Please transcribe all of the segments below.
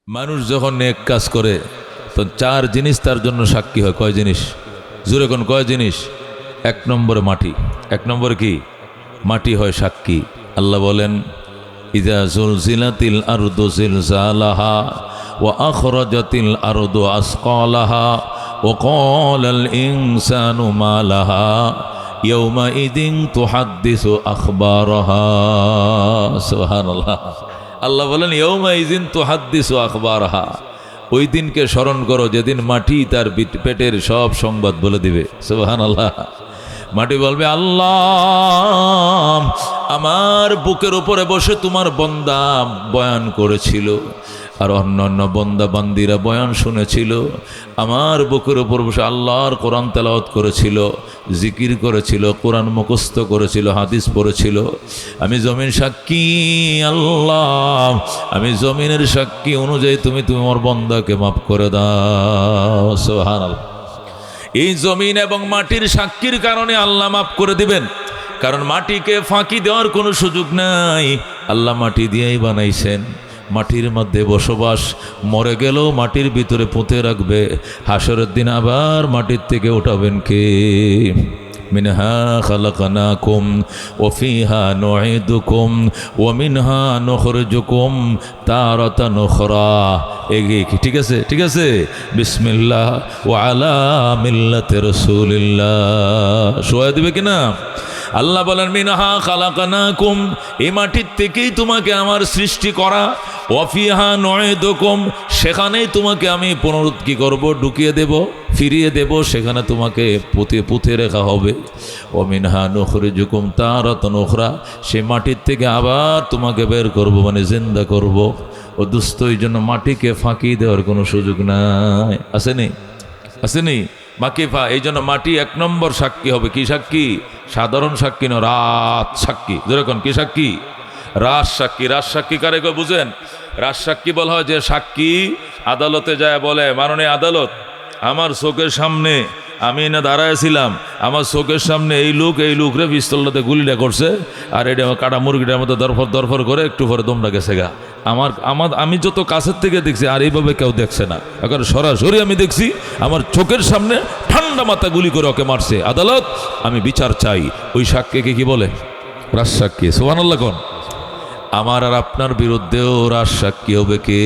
মানুষ যখন নেক কাজ করে তো চার জিনিস তার জন্য সাক্ষী হয়। কয় জিনিস? জোরে কোন কয় জিনিস? এক নম্বরে মাটি। এক নম্বরে কি? মাটি হয় সাক্ষী। আল্লাহ বলেন, ইযা যুলজিলাতিল আরদু জিলজালাহা ওয়া আখরাজাতিল আরদু আসকালাহা ওয়া ক্বালাল ইনসানু মা লাহা ইয়াউমাইযিন তুহাদ্দিসু আখবারাহা। সুবহানাল্লাহ। আল্লাহ বলেন, ইয়াউমাইযিন তুহাদ্দিসু আখবারাহা। ওই দিনকে স্মরণ করো যেদিন মাটি তার পেটের সব সংবাদ বলে দিবে। সুবহানাল্লাহ। মাটি বলবে, আল্লাহ, আমার বুকের উপরে বসে তোমার বন্দা বয়ান করেছিল, আর অন্যান্য বন্দা বান্দিরা বয়ান শুনেছিল। আমার বুকের উপর বসে আল্লাহর কোরআন তেলাওয়াত করেছিল, জিকির করেছিল, কোরআন মুখস্থ করেছিল, হাদিস পড়েছিল। আমি জমিন সাক্ষী আল্লাহ, আমি জমিনের সাক্ষী অনুযায়ী তুমি তোমার বন্দাকে মাফ করে দাও। সুবহানাল্লাহ। এই জমিন এবং মাটির সাক্ষীর কারণে আল্লাহ মাফ করে দিবেন, কারণ মাটিকে ফাঁকি দেওয়ার কোনো সুযোগ নাই। আল্লাহ মাটি দিয়েই বানাইছেন, মাটির মধ্যে বসবাস, মরে গেলেও মাটির ভিতরে পুঁতে রাখবে, হাসরের দিন আবার মাটির থেকে উঠাবেন কে? মিনহা খালাকনাকুম ওয়া ফিহা নুঈদুকুম ওয়া মিনহা নুখরিজুকুম তারাতান উখরা। এগিয়ে কি? ঠিক আছে, ঠিক আছে। বিসমিল্লাহ ওয়া আলা মিল্লাতি রাসূলিল্লাহ। শোয়া দিবে কিনা? আল্লাহ বলেন, মিনহা খালাকনাকুম, এই মাটির থেকেই তোমাকে আমার সৃষ্টি করা। ওয়া ফিহা নুঈদুকুম, সেখানেই তোমাকে আমি পুনরুত্থিত করব, ঢুকিয়ে দেব, ফিরিয়ে দেব, সেখানে তোমাকে পুঁতে রাখা হবে। ওয়া মিনহা নুখরিজুকুম তারাতান উখরা, সেই মাটির থেকে আবার তোমাকে বের করব, মানে জিন্দা করব। ও দুস্থ, এই জন্য মাটিকে ফাঁকি দেওয়ার কোনো সুযোগ নাই। আসেনি? আসেনি? মাকিফা। এই জন্য মাটি এক নম্বর সাক্ষী হবে। কি সাক্ষী? সাধারণ সাক্ষী নয়, রাত সাক্ষী। যেরকম কি সাক্ষী? রাজ সাক্ষী। রাজ সাক্ষী কারে কয় বুঝেন? রাজ সাক্ষী বলা হয় যে সাক্ষী আদালতে যায় বলে, মাননীয় আদালত, আমার চোখের সামনে আমি না দাঁড়াইছিলাম, আমার চোখের সামনে এই লোকরে পিস্তলটাতে গুলিটা করছে, আর এটা আমার কাটা মুরগিটার মতো দরফর করে একটু পরে দমটা গেছে গা। আমি যত কাছের থেকে দেখছি, আর এইভাবে কেউ দেখছে না। এখন সরাসরি আমি দেখছি, আমার চোখের সামনে ঠান্ডা মাথা গুলি করে ওকে মারছে। আদালত, আমি বিচার চাই। ওই সাক্ষীকে কি বলে? রাজ সাক্ষী। সুবহানাল্লাহ কোন? আমার আর আপনার বিরুদ্ধেও রাজ সাক্ষী হবে কে?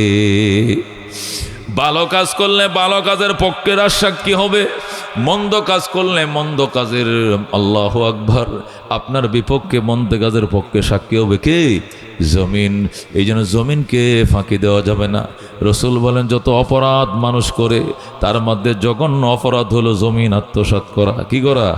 ভালো কাজ করলে ভালো কাজের পক্ষে রাজ সাক্ষী হবে, মন্দ কাজ করলে মন্দ কাজের, আল্লাহু আকবার, আপনার বিপক্ষে মন্দ কাজের পক্ষে সাক্ষী হবে কে? জমিন। এই জন্য জমিনকে ফাঁকি দেওয়া যাবে না। রসুল বলেন, যত অপরাধ মানুষ করে তার মধ্যে জঘন্য অপরাধ হলো জমিন আত্মসাৎ করা। কি করা?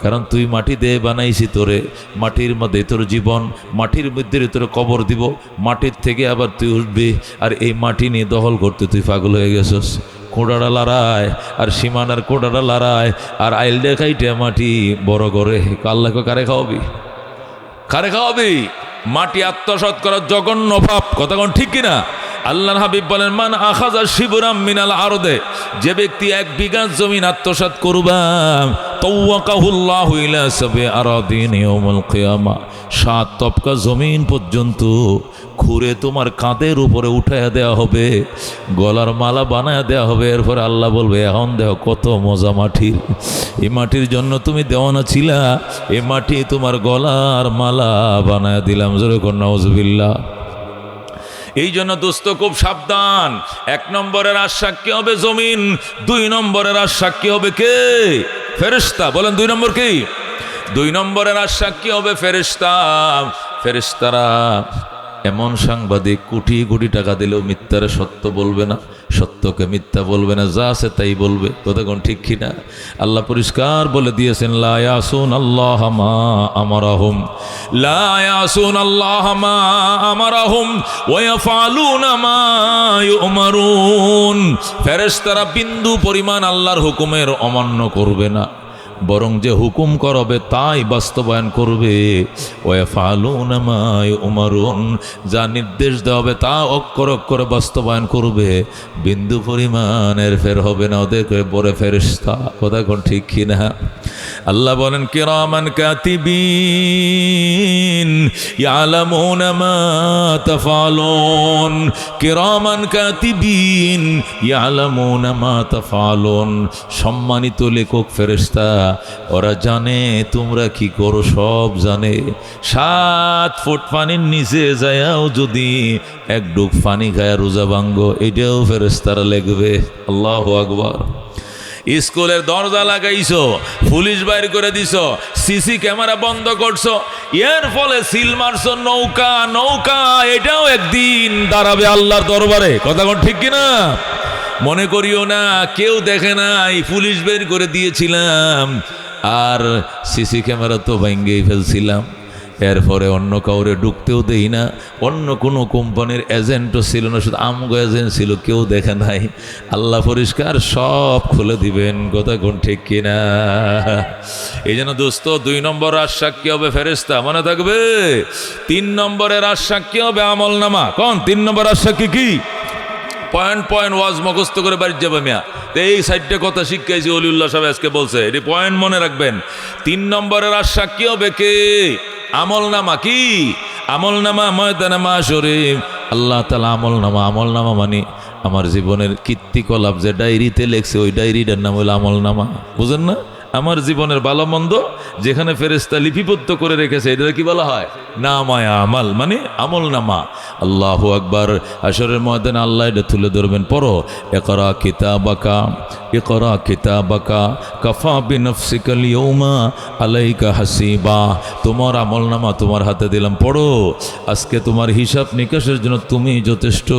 কারণ তুই মাটি দিয়ে বানাইছি, তোরে মাটির মধ্যে তোর জীবন, মাটির মধ্যে তোর কবর দিব, মাটির থেকে আবার তুই উঠবি, আর এই মাটি নিয়ে দখল করতে তুই পাগল হয়ে গেছস। কোড়াটা লড়ায় আর সীমানার কোড়াটা লড়ায়, আর আইল দেখাইটে মাটি বড় করে। আল্লাহকে কারে খাওয়াবি? কারে খাওয়াবি? মাটি আত্মসাৎ করার জঘন্য পাপ। কথা কোন ঠিক কিনা? আল্লাহর হাবিব বলেন, মান আখাযা শিবরাম মিনাল আরদে, যে ব্যক্তি 1 বিঘা জমিন আত্মসাৎ করবা, তাওয়াকাহুল্লাহু ইলা সাবি আরাদিন ইয়াউমুল কিয়ামা, 7 তবকা জমিন পর্যন্ত খুঁড়ে তোমার কাঁধের উপরে উঠাইয়া দেওয়া হবে, গলার মালা বানায়া দেওয়া হবে। এরপর আল্লাহ বলবে, এখন দেখো কত মজা মাটির, এই মাটির জন্য তুমি দেওয়ানা ছিলা, এই মাটি তোমার গলার মালা বানায়া দিলাম। যেরকম নাউজুবিল্লাহ। এই জন্য দোস্ত খুব সাবধান। 1 নম্বরের রাজ সাক্ষী হবে জমিন, 2 নম্বরের রাজ সাক্ষী হবে কে? ফেরেশতা। বলেন 2 নম্বর কি? 2 নম্বরের রাজ সাক্ষী হবে ফেরেশতা। ফেরেশতারা এমন সাংবাদিক, কোটি কোটি টাকা দিলেও মিথ্যারে সত্য বলবে না, সত্যকে মিথ্যা বলবে না, যা আছে তাই বলবে। কতক্ষণ ঠিক কিনা? আল্লাহ পরিষ্কার বলে দিয়েছেন, লা ইয়াসুন আল্লাহ মা আমারাহুম, লা ইয়াসুন আল্লাহ মা আমারাহুম ওয়া ইয়াফআলুনা মা ইউমারুন। ফেরেশতারা বিন্দু পরিমাণ আল্লাহর হুকুমের অমান্য করবে না। বরং যে হুকুম করবে তাই বাস্তবায়ন করবে। ওয়াফআলুনা মা ইউমারুন, যা নির্দেশ দেওয়া হবে তা অক্ষর অক্ষরে বাস্তবায়ন করবে। বিন্দু পরিমাণের ফের হবে না ওদেরকে বড় ফেরেশতা। কথা কোন ঠিক কিনা? আল্লাহ বলেন কিরামান কাতিবিন ইয়ালামুনা মা তাফআলুন, কিরামান কাতিবিন ইয়ালামুনা মা তাফআলুন, সম্মানিত লেখক ফেরেশতা, ওরা জানে তোমরা কি করো, সব জানে। 7 ফুট পানির নিচে যায়াও যদি এক ডুব পানি খায় রোজা ভাঙ্গো, এটাও ফেরেশতারা লিখবে। আল্লাহু আকবার। স্কুলের দরজা লাগাইছো, পুলিশ বাইর করে দিছো, সিসি ক্যামেরা বন্ধ করছো, এর ফলে সিল মারছো নৌকা, নৌকা এটাও একদিন দাঁড়াবে আল্লাহর দরবারে। কথা কোন ঠিক কিনা? মনে করিও না কেউ দেখে নাই, পুলিশ বের করে দিয়েছিলাম আর সিসি ক্যামেরা তো ভেঙ্গেই ফেলছিলাম। এরপরে অন্য কাউরে ঢুকতেও দেই না, অন্য কোনো কোম্পানির এজেন্টও ছিল না, শুধু আমগো এজেন্ট ছিল, কেউ দেখে নাই। আল্লাহ পরিষ্কার সব খুলে দিবেন। কথা কোন ঠিক কিনা? এই জন্য দোস্ত 2 নম্বর সাক্ষী হবে ফেরেশতা, মনে থাকবে। 3 নম্বরের সাক্ষী হবে আমল নামা। কোন 3 নম্বর সাক্ষী? কি পয়েন্ট পয়েন্ট ওয়াজ মুখস্থ করে বাড়ি যাবে মিয়া। এই সাইডটা কথা শিখাইছি, অলিউল্লাহ সাহেব আজকে বলছে, এটি পয়েন্ট মনে রাখবেন। 3 নম্বরের সাক্ষী হবে কে? আমল নামা। কি আমল নামা? ময়দানে মাশরে আল্লাহ তাআলা আমল নামা মানে আমার জীবনের কীর্তিকলাপ যে ডায়েরিতে লেখছে, ওই ডায়েরিটার নাম হলো আমল নামা। বুঝেন না? আমার জীবনের ভালো মন্দ যেখানে ফেরেশতা লিপিবদ্ধ করে রেখেছে, এটা কি বলা হয়? নামায়ে আমাল, মানে আমল নামা। আল্লাহু আকবার। হাশরের ময়দানে আল্লাহ এটা তুলে ধরবেন। পড়ো, ইকরা কিতাবাকা, ইকরা কিতাবাকা কাফা বিনফসিকাল ইয়াউমা আলাইকা হাসিবা। তোমার আমল নামা তোমার হাতে দিলাম, পড়ো। আজকে তোমার হিসাব নিকাশের জন্য তুমি যথেষ্ট,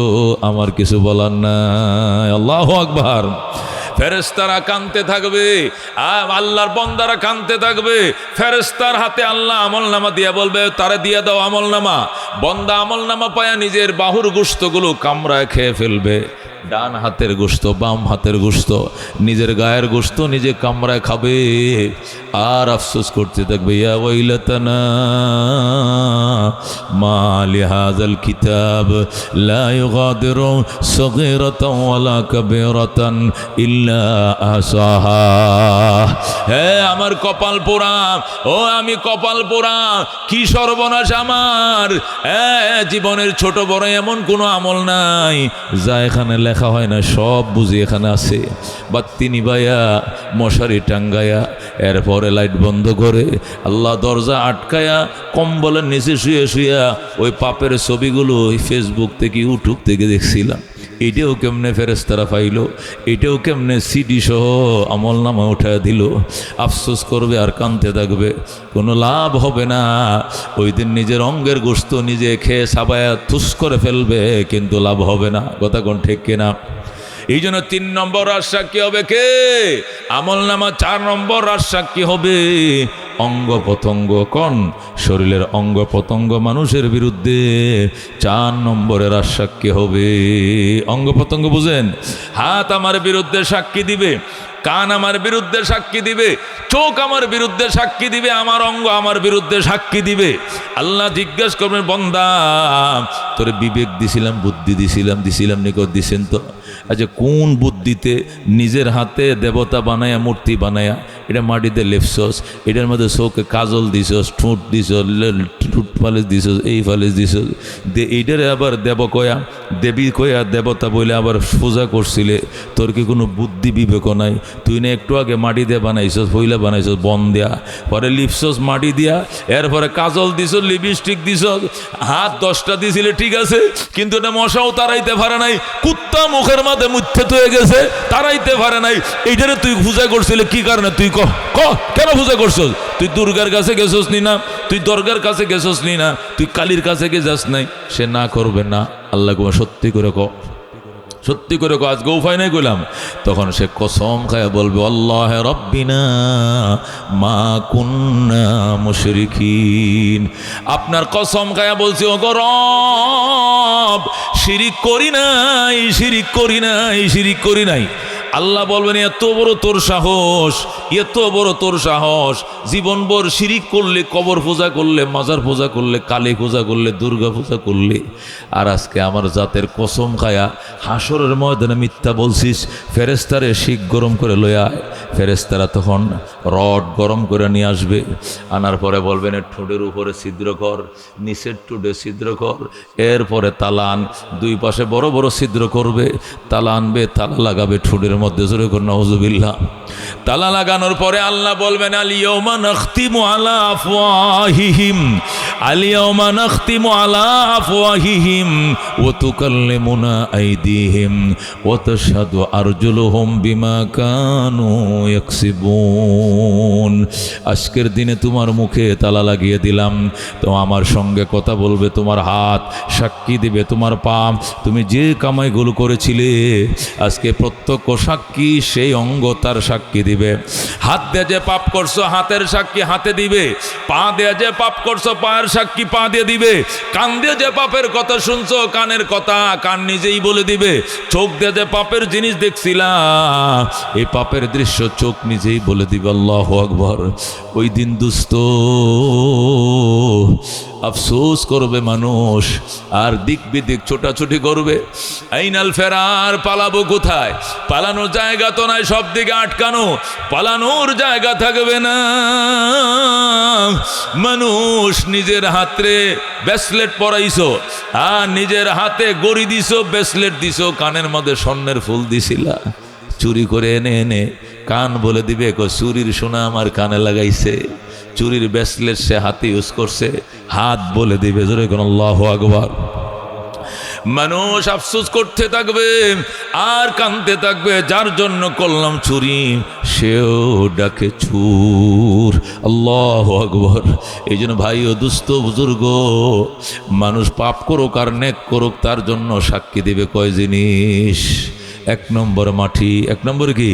আমার কিছু বলার নাই। আল্লাহু আকবার। ফেরেশতারা কাঁদতে থাকবে, আল্লাহর বান্দারা কাঁদতে থাকবে। ফেরেশতার হাতে আল্লাহ আমলনামা দিয়া বলবে, তারে দিয়ে দাও আমলনামা। বান্দা আমলনামা পায়া নিজের বাহুর গোশতগুলো কামড়ায় খেয়ে ফেলবে। ডান হাতের গোশত, বাম হাতের গোশত, নিজের গায়ের গোশত নিজে কামড়ায় খাবে আর আফসোস করতে থাকবে, ইয়া ওয়াইলাতানা মা লিহাযাল কিতাব লা ইউগাদিরু সগীরাতান ওয়ালা কাবীরাতান ইল্লা আহসাহা। হে আমার কপাল পোড়া, ও আমি কপাল পোড়া, কি সর্বনাশ আমার। জীবনের ছোট বড় এমন কোনো আমল নাই যা এখানে লেখা হয় না, সব বুঝি এখানে আছে। বাত্তি নিবাইয়া, মশারি টাঙ্গায়া, এরপরে লাইট বন্ধ করে আল্লাহ দরজা আটকায়া কম্বলের নিচে শুয়ে শুয়া ওই পাপের ছবিগুলো ওই ফেসবুক থেকে ইউটিউব থেকে দেখছিলাম। এটাও কেমনে ফেরেশতারা পাইল, এটাও কেমনে সিডি সহ আমল নামা উঠায় দিল। আফসোস করবে আর কাঁদতে থাকবে, কোনো লাভ হবে না। ওই দিন নিজের অঙ্গের গোশত নিজে খেয়ে সাবায়া থুস করে ফেলবে, কিন্তু লাভ হবে না। কথা কোন ঠিক কিনা? এই জন্য 3 নম্বর সাক্ষী হবে কে? আমল নামা। 4 নম্বর সাক্ষী হবে অঙ্গ প্রত্যঙ্গ। কোন? শরীরের অঙ্গ প্রত্যঙ্গ মানুষের বিরুদ্ধে 4 নম্বরের সাক্ষী হবে। অঙ্গ প্রত্যঙ্গ বুঝেন? হাত আমার বিরুদ্ধে সাক্ষী দিবে, কান আমার বিরুদ্ধে সাক্ষী দিবে, চোখ আমার বিরুদ্ধে সাক্ষী দিবে, আমার অঙ্গ আমার বিরুদ্ধে সাক্ষী দিবে। আল্লাহ জিজ্ঞেস করবেন, বান্দা তোরে বিবেক দিছিলাম, বুদ্ধি দিছিলাম নিকট দিছেন তো? আচ্ছা কোন বুদ্ধিতে নিজের হাতে দেবতা বানায়া, মূর্তি বানায়া, এটা মাটিতে লেপসস, এটার মধ্যে চোখে কাজল দিছস, ঠোঁট দিছস, ঠোঁট ফালিশ দিছস, এই ফালিশ দিছস, এইটারে আবার দেব কয়া, দেবী কয়া, দেবতা বলে আবার পূজা করছিলে। তোর কি কোনো বুদ্ধি বিবেক নাই? তুই না একটু আগে মাটি দিয়ে বানাইছস, পইলা বানাইছস বন দেয়া, পরে লিপসস মাটি দিয়া, এরপরে কাজল দিছস, লিপস্টিক দিছস, হাত 10টা দিছিলে ঠিক আছে, কিন্তু এটা মশাও তাড়াইতে পারে নাই, কুত্তা মুখের মাঝে মুথ্যে হয়ে গেছে, তাড়াইতে পারে নাই। এইটারে তুই পূজা করছিলে কি কারণে? তুই কেন পূজা করছস? তুই দুর্গার কাছে গেছস নি না, তুই দরগার কাছে গেছস নি না, তুই কালীর কাছে গে যাস নাই? সে না করবে না। আল্লাহ সত্যি করে সত্যি করে আজকে উপায় নাই কইলাম। তখন সে কসম খায়া বলবে, আল্লাহ রব্বিনা মা কুন্না মুশরিকিন। আপনার কসম খায়া বলছি, ও গো রব, শিরিক করি নাই। আল্লাহ বলবেন এত বড় তোর সাহস, এত বড় তোর সাহস, জীবনভর শিরিক করলে, কবর পূজা করলে, মাজার পূজা করলে, কালী পূজা করলে, দুর্গা পূজা করলে, আর আজকে আমার জাতের কসম খায়া হাসরের ময়দানে মিথ্যা বলছিস। ফেরেশতারে শিক গরম করে লয়ে আয়। ফেরেশতারা তখন রড গরম করে নিয়ে আসবে, আনার পরে বলবেন এর ঠোঁটের উপরে ছিদ্র কর, নিচের ঠোঁটে ছিদ্র কর, এরপরে তালান, দুই পাশে বড় বড় ছিদ্র করবে, তালা আনবে, তালা লাগাবে ঠোঁটের মধ্যে, জোরে করে নাউযুবিল্লাহ। তালা লাগানোর পরে আল্লাহ বলবেন আল ইয়াউমা নাখতিমু আলা আফওয়াহিহিম, আল ইয়াউমা নাখতিমু আলা আফওয়াহিহিম ওয়া তুকাল্লিমুনা আইদিহিম ওয়া তাশহাদু আরজুলুহুম বিমা কানু ইয়াকসিবুন। আজকের দিনে তোমার মুখে তালা লাগিয়ে দিলাম, তো আমার সঙ্গে কথা বলবে তোমার হাত, সাক্ষী দিবে তোমার পা, তুমি যে কামাইগুলো করেছিলে আজকে প্রত্যক্ষ সাক্ষী সেই অঙ্গ তার সাক্ষী দিবে। হাত দিয়ে যে পাপ করছো হাতের সাক্ষী হাতে দিবে, পা দিয়ে যে পাপ করছো পায়ের সাক্ষী পা দিয়ে দিবে, কান দিয়ে যে পাপের কথা শুনছো কানের কথা কান নিজেই বলে দিবে, চোখ দিয়ে যে পাপের জিনিস দেখছিলা এই পাপের দৃশ্য চোখ নিজেই বলে দিবে। আল্লাহু আকবার। ওই দিন দুস্থ আফসোস করবে মানুষ, আর দিক বিদিক ছোটাছুটি করবে। আইনাল ফেরার, পালাবো কোথায়? পালানোর জায়গা তো নাই, সব দিকে আটকানো, পালানোর জায়গা থাকবে না। মানুষ নিজের হাতে ব্রেসলেট পরাইছো, আর নিজের হাতে গড়ি দিছো, ব্রেসলেট দিছো, কানের মধ্যে স্বর্ণের ফুল দিছিলা, চুরি করে এনে এনে কান বলে দিবে চুরির সোনা আমার কানে লাগাইছে, চুরির ব্রেসলেট সে হাতে ইউজ করছে, হাত বলে দিবে। জোরে কোন আল্লাহু আকবার। মানুষ আফসোস করতে থাকবে আর কাঁদতে থাকবে, যার জন্য করলাম চুরি সেও ডাকে চুর। আল্লাহু আকবার। এই জন্য ভাই ও দুস্থ বুজুর্গ, মানুষ পাপ করুক আর নেক করুক তার জন্য সাক্ষী দিবে কয় জিনিস? এক নম্বর মাটি, এক নম্বর কি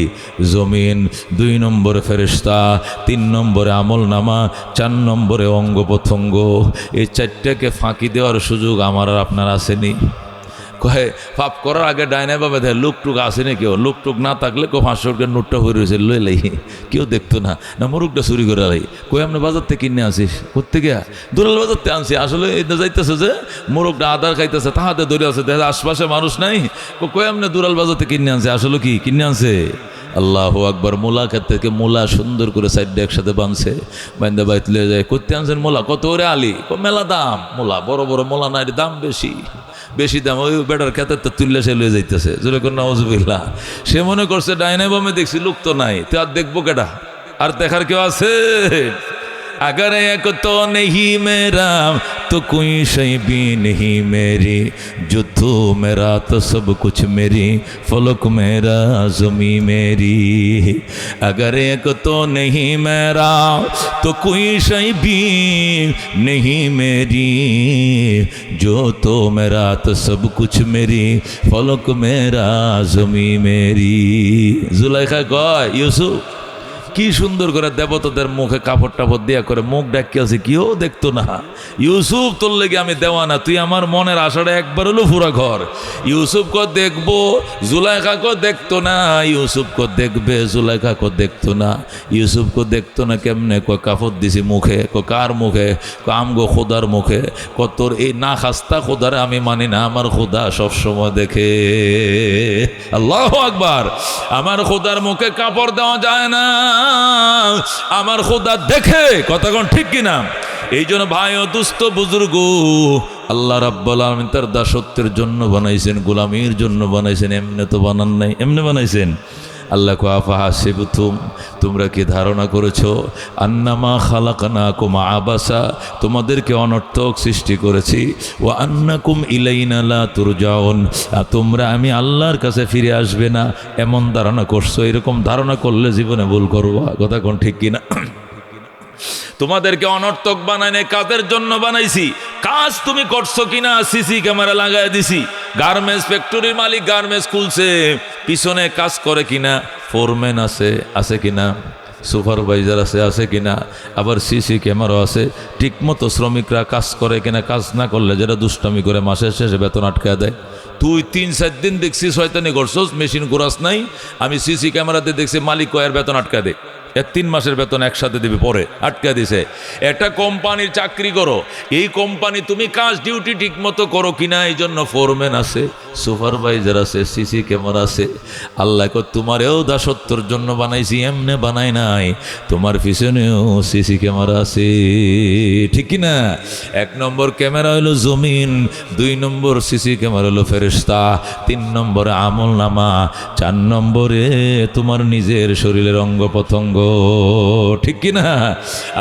জমিন, দুই নম্বরে ফেরেশতা, তিন নম্বরে আমল নামা, চার নম্বরে অঙ্গ প্রত্যঙ্গ। এই চারটাকে ফাঁকি দেওয়ার সুযোগ আমার আর আপনার আসেনি। কয়ে পাপ করার আগে ডাইনে বাবা দেয় লোকটুক আসেনি, কেউ লোকটুক না থাকলে কেউ 500 টাকার নোটটা হয়ে রয়েছে লইলাই, কেউ দেখতো না, না মুরুখটা চুরি করে লাই। কই আপনি বাজার থেকে কিনে আসিস? করতে গিয়া দুলাল বাজার থেকে আনছি। আসলে এটা যাইতেছে যে মুরুখটা আদার খাইতেছে, তাহাতে ধরে আছে, দেখা আশপাশে মানুষ নাই, কই আপনি দুলাল বাজার থেকে কিনে আনছে? আসলে কি কিনে আনছে? আল্লাহু আকবার। মূলা ক্ষেত থেকে মূলা সুন্দর করে সাইডে একসাথে বাঁধছে, বান্ধে বাইত লিয়ে যায়। করতে আনছেন মূলা? কত ওরে আলি? মেলা দাম মূলা, বড় বড় মূলা নাই, দাম বেশি, বেশি দাম। ওই বেটার খেতে তো তুললে সে লয়ে যাইতেছে। জোরে করে নাউযুবিল্লাহ। সে মনে করছে ডাইনে বামে দেখছি লোক তো নাই, তো আর দেখবো কেটা? আর দেখার কেউ আছে? अगर एक तो नहीं मेरा तो कोई शय भी नहीं मेरी, जो तू मेरा तो सब कुछ मेरी, फलक मेरा ज़मी मेरी। अगर एक तो नहीं मेरा तो कोई शय भी नहीं मेरी, जो तो मेरा तो सब कुछ मेरी, फलक मेरा ज़मी मेरी। जुलाइखा कय यूसुफ কি সুন্দর করে দেবতাদের মুখে কাপড় টাপড় দিয়া করে মুখ ডাকিয়েছে, কেউ দেখতো না। ইউসুফ তোর লেগে আমি দেওয়ানা, তুই আমার মনের আশাটা একবার হলো পুরা ঘর। ইউসুফকে দেখবো, জুলাইখাকে দেখতো না, ইউসুফকে দেখবে, জুলাইখাকে দেখতো না। ইউসুফকে দেখতো না কেমনে? কয় কাপড় দিছি মুখে। কয় কার মুখে? কয় আমগো খোদার মুখে। কয় তোর এই না খাস্তা খোদারে আমি মানি না, আমার খোদা সবসময় দেখে। আল্লাহু আকবার। আমার খোদার মুখে কাপড় দেওয়া যায় না, আমার খোদা দেখে। কথা কোন ঠিক কিনা? এই জন্য ভাই ও দুস্থ বুজুর্গ, আল্লাহ রাব্বুল আলামিন তার দাসত্বের জন্য বানাইছেন, গোলামির জন্য বানাইছেন, এমনি তো বানান নাই, এমনি বানাইছেন। আল্লাহ কো আফাহাসিবতুম, তোমরা কি ধারণা করেছো আন্নামা খালাকনাকুম আবাসা, তোমাদেরকে অনর্থক সৃষ্টি করেছি, ওয়া আন্নাকুম ইলাইনা লা তুরজাউন, তোমরা আমি আল্লাহর কাছে ফিরে আসবে না, এমন ধারণা করছো? এরকম ধারণা করলে জীবনে ভুল করবা। কথা কোন ঠিক কিনা? তোমাদেরকে অনর্থক বানাই নাই, কাদের জন্য বানাইছি? কাজ তুমি করছো কিনা সিসি ক্যামেরা লাগাই দিছি। গার্মেন্টস ফ্যাক্টরির মালিক গার্মেন্টস খুলছে, পিছনে কাজ করে কিনা? ফোরম্যান আছে কিনা? সুপারভাইজার আছে কিনা? আবার সিসি ক্যামেরা আছে, ঠিকমতো শ্রমিকরা কাজ করে কিনা? কাজ না করলে যেটা দুষ্টামি করে মাসের শেষে বেতন আটকে দেয়। তুই 3-4 দিন দেখছি শয়তানি করছস, মেশিন ঘোরাস নাই। আমি সিসি ক্যামেরাতে দেখছি মালিক কয়ের বেতন আটকা দে, 3 মাসের বেতন একসাথে দিবে, পরে আটকা দিছে। একটা কোম্পানির চাকরি করো, এই কোম্পানি তুমি কাজ ডিউটি ঠিক মতো করো কিনা এই জন্য ফোরম্যান আছে, সুপারভাইজার আছে, সিসি ক্যামেরা আছে। আল্লাহ কো তোমারেও দাসত্বর জন্য বানাইছি, এমনে বানাই নাই, তোমার পিছনেও সিসি ক্যামেরা আছে, ঠিক কিনা? 1 নম্বর ক্যামেরা হলো জমিন, 2 নম্বর সিসি ক্যামেরা হলো ফেরেশতা, 3 নম্বরে আমল নামা, 4 নম্বরে তোমার নিজের শরীরের অঙ্গ প্রত্যঙ্গ, ঠিক কিনা?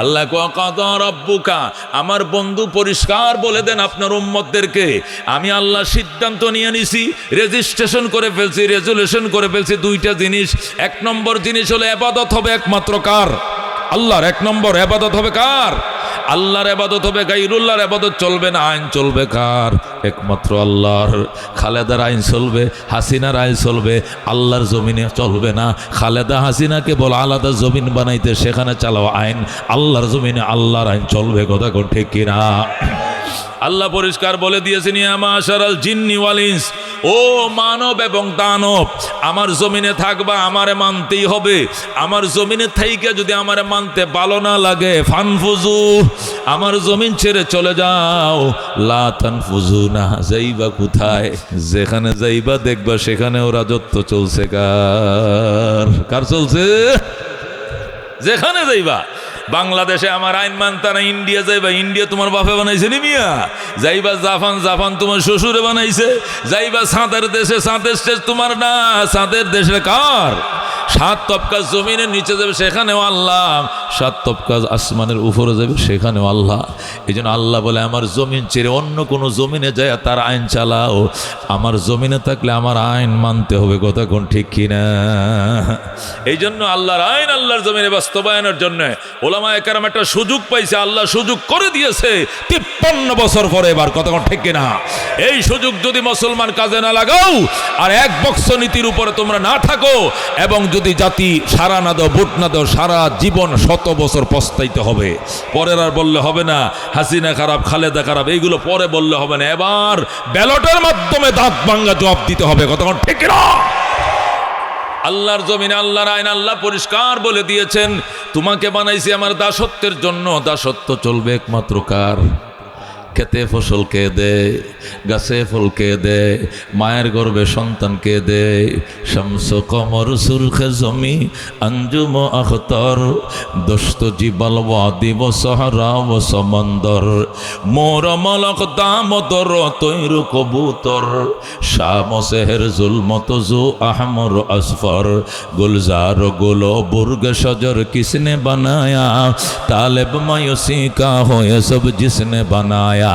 আল্লাহ কাদা রাব্বুকা, আমার বন্ধু পরিষ্কার বলে দেন আপনার উম্মতদেরকে, আমি আল্লাহ সিদ্ধান্ত নিয়ে নিছি, রেজিস্ট্রেশন করে ফেলছি, রেজুলেশন করে ফেলছি 2টা জিনিস। 1 নম্বর জিনিস হলো ইবাদত হবে একমাত্র কার? আল্লাহর। 1 নম্বর ইবাদত হবে কার? আল্লাহর ইবাদত হবে, গায়রুল্লাহর ইবাদত চলবে না। আইন চলবে কার? একমাত্র আল্লাহর। খালেদার আইন চলবে, হাসিনার আইন চলবে, আল্লাহর জমিনে চলবে না। খালেদা হাসিনাকে বল আলাদা জমিন বানাইতে, সেখানে চালাও আইন, আল্লাহর জমিনে আল্লাহর আইন চলবে, কথা কোন ঠিক কিনা? আল্লাহ পরিষ্কার বলে দিয়েছেন, ইয়া মাশারাল জিন্নি ওয়াল ইনস, ও মানব এবং দানব, আমার জমিনে থাকবা, আমারে মানতেই হবে। আমার জমিনে থাইকা যদি আমারে মানতে ভালো না লাগে, ফানফুজু, আমার জমিন ছেড়ে চলে যাও। লা তানফুজু, না যাইবা কোথায়? যেখানে যাইবা দেখবা সেখানেও রাজত্ব চলছে কার? কার চলছে? যেখানে যাইবা। বাংলাদেশে আমার আইন মানতা না, ইন্ডিয়া যাইবা, ইন্ডিয়া তোমার বাপে বানাইছে নি মিয়া? যাইবা জাপান, জাপান তোমার শ্বশুরে বানাইছে। যাইবা সাঁতের দেশে, সাঁতের দেশ তোমার না, সাঁতের দেশে কার? 7 তবকা জমিনের নিচে যাবে, সেখানেও আল্লাহ। 7 তবকা আসমানের উপরে যাবে, সেখানেও আল্লাহ। এই জন্য আল্লাহ বলে, আমার জমিন ছেড়ে অন্য কোনো জমিনে যায় তার আইন চালাও, আমার জমিনে থাকলে আমার আইন মানতে হবে, কথা কোন ঠিক কিনা? এই জন্য আল্লাহর আইন আল্লাহর জমিনে বাস্তবায়নের জন্য ওলামায়ে কেরাম একটা সুযোগ পাইছে, আল্লাহ সুযোগ করে দিয়েছে 53 বছর পরে, এবার কথা কোন ঠিক কিনা? এই সুযোগ যদি মুসলমান কাজে না লাগাও, আর 1 বক্স নীতির উপরে তোমরা না থাকো, এবং যদি জাতি সারা না দাও, ভোট না দাও, সারা জীবন 100 বছর পস্তাইতে হবে। পরের আর বললে হবে না হাসিনা খারাপ, খালেদা খারাপ, এইগুলো পরে বললে হবে না, এবার ব্যালটের মাধ্যমে দাঁত ভাঙ্গা জবাব দিতে হবে, কথা কোন ঠিক কিনা? আল্লাহর জমিনে আল্লাহর আইন আল্লাহ পরিষ্কার বলে দিয়েছেন, তোমাকে বানাইছি আমার দাসত্বের জন্য, দাসত্ব চলবে একমাত্র কার? খেতে ফসল কে দেয়, গাছে ফল কে দেয়, মায়ের গর্ভে সন্তান কে দেয়? শামস কমর সুরখে জমি আঞ্জুম আখতর, দোস্ত জিবাল ওয়াদি ও সাহারা ও সমন্দর, মোর মলক দামদর তৈর কবুতর, শাম সেহের জুলমত জু আহমর আসফর, গুলজার গুলো বুর্গ সজর কিসনে বানায়া, তালেব মাयूसी का हो ये सब जिसने बनाया,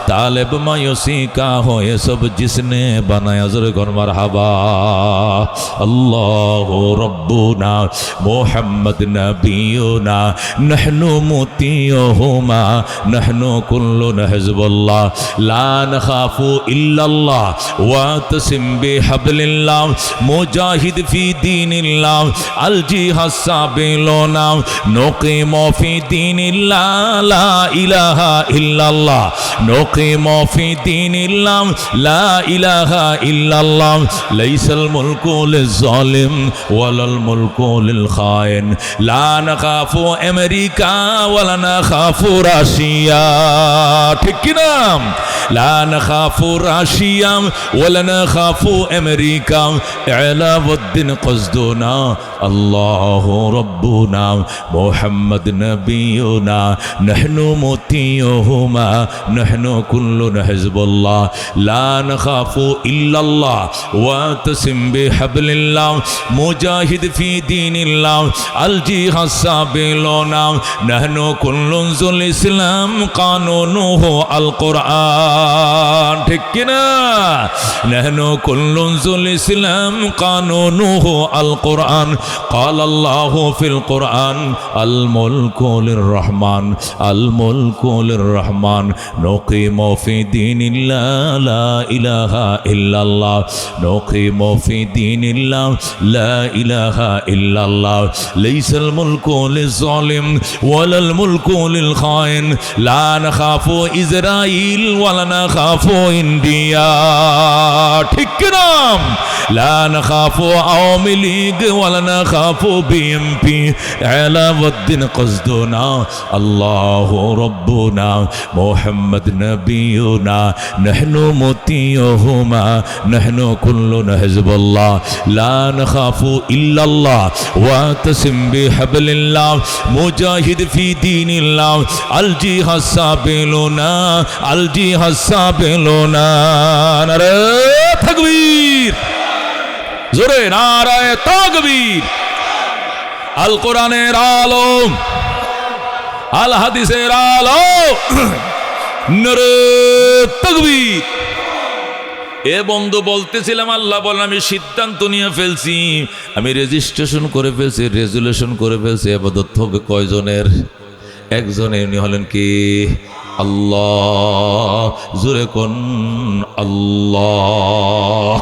तालिब मायूसी का हो ये सब जिसने बनाया, ज़ुरगुन मरहबा। अल्लाह रब्बुना मुहम्मद नबीना, नहनु मुतीयुहुमा, नहनु कुल्लुन हिज़्बुल्लाह, ला नखाफु इल्लल्लाह वातसिम बिहब्लिल्लाह, मुजाहिद फी दीनिल्लाह, अल जिहाद साबिलुना, नुकीमु फी दीनिल्लाह, ला इलाहा इल्लल्लाह, नुकीमु फी दीनिल्लाह, ला इलाहा इल्लल्लाह, लैसल मुल्कु लिज़्ज़ालिम वलल मुल्कु लिल खाइन, ला नखाफु अमेरिका वला नखाफु राशिया, ठीक की नाम? ला नखाफु राशिया वला नखाफु अमेरिका, इलावुद्दीन क़स्दुना अल्लाहु रब्बुना मुहम्मद नबीयुना, नहनु मुतीयुहुमा, नहनु कुल्लुन हिज़्बुल्लाह, ला नखाफु इल्लल्लाह वातसिम बिहब्लिल्लाह, मुजाहिद फी दीनिल्लाह, अल जिहाद साबिलुना, नहनु कुल्लुन जुल इस्लाम कानूनुहु अल कुरआन, ठीक की ना? नहनु कुल्लुन जुल इस्लाम कानूनुहु अल कुरआन, क़ाल अल्लाहु फिल कुरआन, अल मुल्कु लिर्रहमान, अल मुल्कु लिर्रहमान, নুকিমু ফি দীনিল্লাহ লা ইলাহা ইল্লাল্লাহ নুকিমু ফি দীনিল্লাহ লা ইলাহা ইল্লাল্লাহ লাইসাল মুলকু লিজ-জালিম ওয়ালাল মুলকু লিল খাইন লা নাখাফু ইসরাইল ওয়ালা নাখাফু ইন্ডিয়া ঠিক কি নাম লা নাখাফু আওয়ামী লীগ ওয়ালা নাখাফু বিএমপি আলাউদ্দিন কসদুনা আল্লাহু রাব্বুনা মুহাম্মদ নবিয়ুনা নাহনু মুতিয়ুহুমা নাহনু কুল্লুনা হিজবুল্লাহ লা নাখাফু ইল্লাল্লাহ ওয়া তাসিম বিহাবলিল্লাহ মুজাহিদ ফি দীনিল্লাহ আল জিহাদ সাবিলুনা আল জিহাদ সাবিলুনা নারে তাকবীর জোরে নারায়ে তাকবীর আল কোরআনের আলো আল হাদিসের আলো নারে তাকবীর এ বন্ধু বলতেছিলাম আল্লাহ বলেন আমি সিদ্ধান্ত নিয়ে ফেলছি আমি রেজিস্ট্রেশন করে ফেলছি রেজুলেশন করে ফেলছি ইবাদত হবে কয়জনের একজনের উনি হলেন কি আল্লাহ জোরে কোন আল্লাহ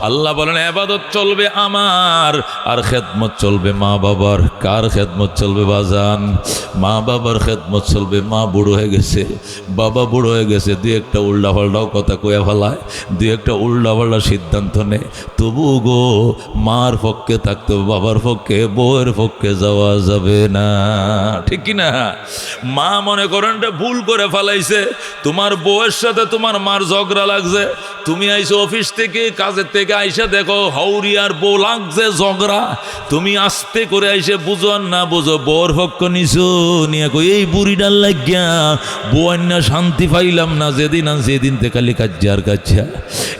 আল্লাহ বলেন ইবাদত চলবে আমার আর খেদমত চলবে মা বাবার কার খেদমত চলবে বাজান মা বাবার খেদমত চলবে মা বুড়ো হয়ে গেছে বাবা বুড়ো হয়ে গেছে দুই একটা উল্টা পাল্টাও কথা কয়ে ফেলায় দুই একটা উল্টা পাল্টা সিদ্ধান্ত নেয় তবু গো মার পক্ষে থাকতে বাবার পক্ষে বউয়ের পক্ষে যাওয়া যাবে না ঠিক কি না মা মনে করেন ভুল করে ফেলাইছে তোমার বউয়ের সাথে তোমার মার ঝগড়া লাগছে তুমি আইসো অফিস থেকে কাজের থেকে আইসা দেখো হাউরিয়ার বউ লাগছে ঝগড়া তুমি আস্তে করে আইসে বুঝো আর না বুঝো বউর পক্ষ নিছো নিয়ে কই এই বুড়িটার লাগিয়া বউ না শান্তি পাইলাম না যেদিন আন সেদিন তে খালি কাজ্জা আর কাজ্জা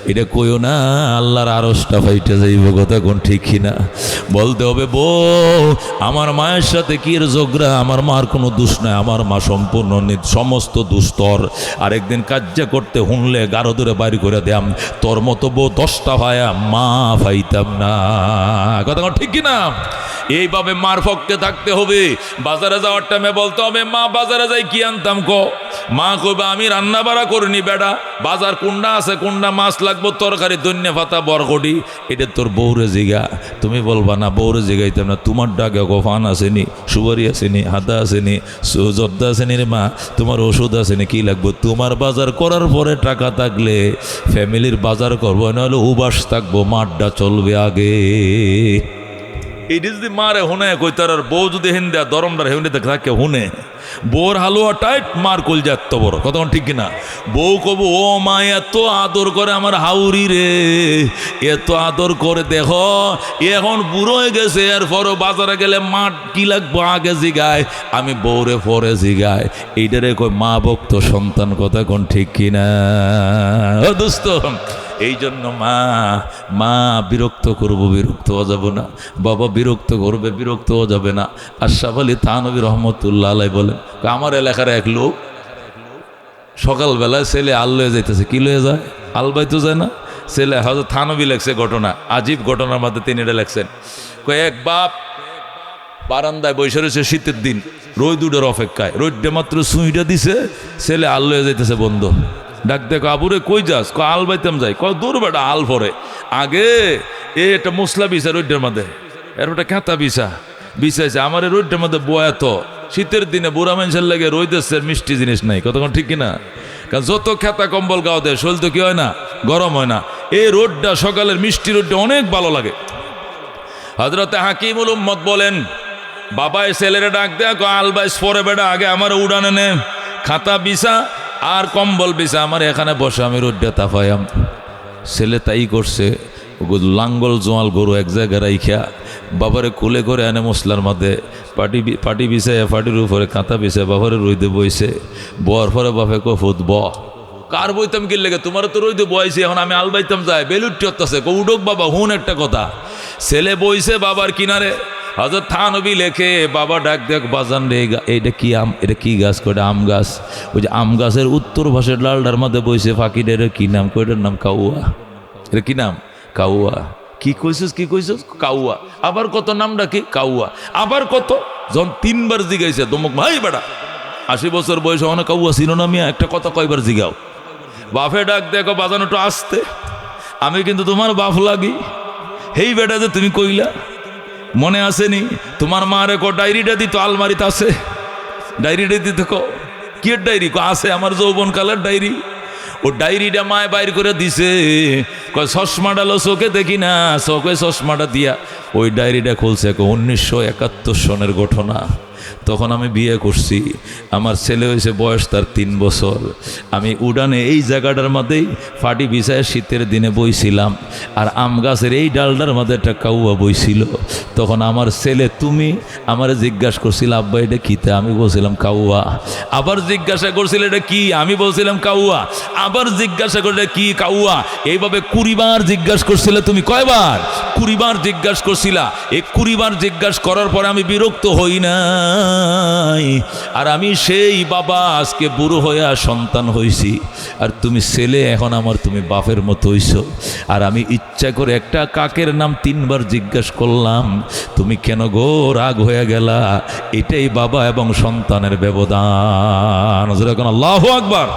এটা কইও না আল্লাহর আরশটা ফাইটে যাইব কথা কোন ঠিক কিনা বলতে হবে বউ আমার মায়ের সাথে কি এর ঝগড়া আমার মার কোনো দোষ নাই আমার মা সম্পূর্ণ সমস্ত দুস্তর আরেকদিন কাজ্জা করতে হুনলে গারো দূরে বাইর করে দিয়াম তোর মতো বউ 10টা ভাইয়া মা পাইতাম না কথা ঠিক কিনা এইভাবে মার পক্ষে থাকতে হবে বাজারে যাওয়ার টাইমে বলতে হবে মা বাজারে যাই কি আনতাম কো মা কইবা আমি রান্না বাড়া করিনি বেটা বাজার কুন্ডা আছে কুন্ডা মাছ লাগবো তরকারি ধন্য পাতা বরকটি এটা তোর বউরে জিগা তুমি বলবা না বউরে জিগাইতাম না তোমার ডাকে গোফান আসেনি সুপারি আসেনি হাতা আসেনি জর্দা আসেনি রে মা তোমার ওষুধ আসেনি কি লাগবো তোমার বাজার করার পরে টাকা থাকলে ফ্যামিলির বাজার করবো নাহলে উবাস থাকবো মাঠটা চলবে আগে এটা যদি মারে হুনে কই তার বউ যদি হেন দেয়া দরমটার হেন থাকে হুনে বউর হালুয়া টাইট মার কল যায় এত বড় কতক্ষণ ঠিক কিনা বউ কব ও মা এত আদর করে আমার হাউরি রে এত আদর করে দেখো এখন বুড়ো হয়ে গেছে এরপরও বাজারে গেলে মাঠ কি লাগবো আগে জিগায় আমি বউরে পরে জিগায় এইটারে কই মা ভক্ত সন্তান কথা কোন ঠিক কিনা ও দোস্ত এই জন্য মা বিরক্ত করবো বিরক্ত হওয়া যাবে না বাবা বিরক্ত করবে বিরক্ত হওয়া যাবে না আশরাফ আলী থানভী রহমতুল্লাহ আলাই বলেন আমার এলাকার এক লোক সকালবেলায় ছেলে আল লয়ে যাইতেছে কি লয়ে যায় আলবাই তো যায় না ছেলে হয়তো থানভী লেখছে ঘটনা আজীব ঘটনার মধ্যে তিনি এটা লেখছেন কয়েক বাপ বারান্দায় বসে রয়েছে শীতের দিন রোদ উডের অপেক্ষায় রোদটা মাত্র সুইটা দিছে ছেলে আল লয়ে যাইতেছে বন্ধ ডাক দেখো আবুরে কই যাস ক আল বাইতাম যাই ক দূর বেটা আল পরে আগে একটা মশলা বিছা রোডের মধ্যে এর একটা খেতা বিছাইছে আমার এই রোডের মধ্যে বয়াত শীতের দিনে বুড়া মানুষের লাগে রইতেছে মিষ্টি জিনিস নাই কতক্ষণ ঠিক কিনা কারণ যত খেতা কম্বল গাও দেয় শরীর তো কি হয় না গরম হয় না এই রোডটা সকালের মিষ্টি রোডটা অনেক ভালো লাগে হযরতে হাকিমুল উম্মত বলেন বাবাই ছেলেরে ডাক দেয়া ক আল বাইস পরে বেটা আগে আমার উড়ানে নে খাতা বিছা আর কম্বল বিছা আমার এখানে বসে আমি রোডটা তাফায়াম ছেলে তাই করছে লাঙ্গল জোয়াল গরু এক জায়গায় রাইখা বাবারে কুলে করে আনে মশলার মধ্যে পাটি বিছায় পাটির উপরে কাঁথা বিছায় বাবারে রইতে বইছে বর পরে বাপে কফুত কার বইতাম কি লেগে তোমার তো রইতে বইছি এখন আমি আল বাইতাম যাই বেলুটি হচ্ছে উডক বাবা হুন একটা কথা ছেলে বইছে বাবার কিনারে হযরত থানভী লেখে বাবা ডাক দেখ বাজান রে এইটা কি আম এটা কি গাছ কয়টা আম গাছ ওই যে আম গাছের উত্তর ভাষের লালডার মধ্যে বইছে ফাঁকিটার কি নাম কয়টার নাম কাউয়া এটা কি নাম কাউয়া কি কইছিস কাউয়া আবার কত নামটা কি কাউয়া আবার কত যখন 3বার জিগাইছে তোমক ভাই বেড়া 80 বছর বয়সে অনেক কাউয়া ছিল না মিয়া, একটা কথা কয়বার জিগাও। বাপে ডাক দেখো বাজানোটা আসতে, আমি কিন্তু তোমার বাপ লাগি। হেই বেটা যে তুমি কইলা মনে আসেনি? তোমার মা রে ডায়েরিটা দিত আলমারিতে আছে, ডায়েরিটা দিত কি ডায়েরি আছে? আমার যৌবনকালের ডায়েরি। ও ডায়েরিটা মায় বাইর করে দিছে, কয় চশমাটা লো চোখে দেখি না, চোখে চশমাটা দিয়া ওই ডায়েরিটা খুলছে। 1971 সনের ঘটনা। তখন আমি বিয়ে করছি, আমার ছেলে হয়েছে বয়স তার 3 বছর। আমি উড়ানে এই জায়গাটার মধ্যেই ফাটি বিছায় শীতের দিনে বইছিলাম, আর আম গাছের এই ডালটার মধ্যে একটা কাউয়া বইছিল। তখন আমার ছেলে তুমি আমার জিজ্ঞাসা করছিল আব্বা এটা কীতে? আমি বলছিলাম কাউয়া। আবার জিজ্ঞাসা করছিল এটা কি? আমি বলছিলাম কাউয়া। আবার জিজ্ঞাসা করলে কি কাউয়া? এইভাবে 20 বার জিজ্ঞাসা করছিলে তুমি। কয়বার? 20 বার জিজ্ঞাসা করছিলা। এই 20 বার জিজ্ঞাসা করার পরে আমি বিরক্ত হই না, আর আমি সেই বাবা আজকে বুড়ো হইয়া সন্তান হইছি, আর তুমি ছেলে এখন আমার, তুমি বাপের মতো হইছো। আর আমি ইচ্ছা করে একটা কাকের নাম 3 বার জিজ্ঞাসা করলাম, তুমি কেন গো রাগ হয়ে গেলা? এটাই বাবা এবং সন্তানের ব্যবধান। এখন আল্লাহু আকবার।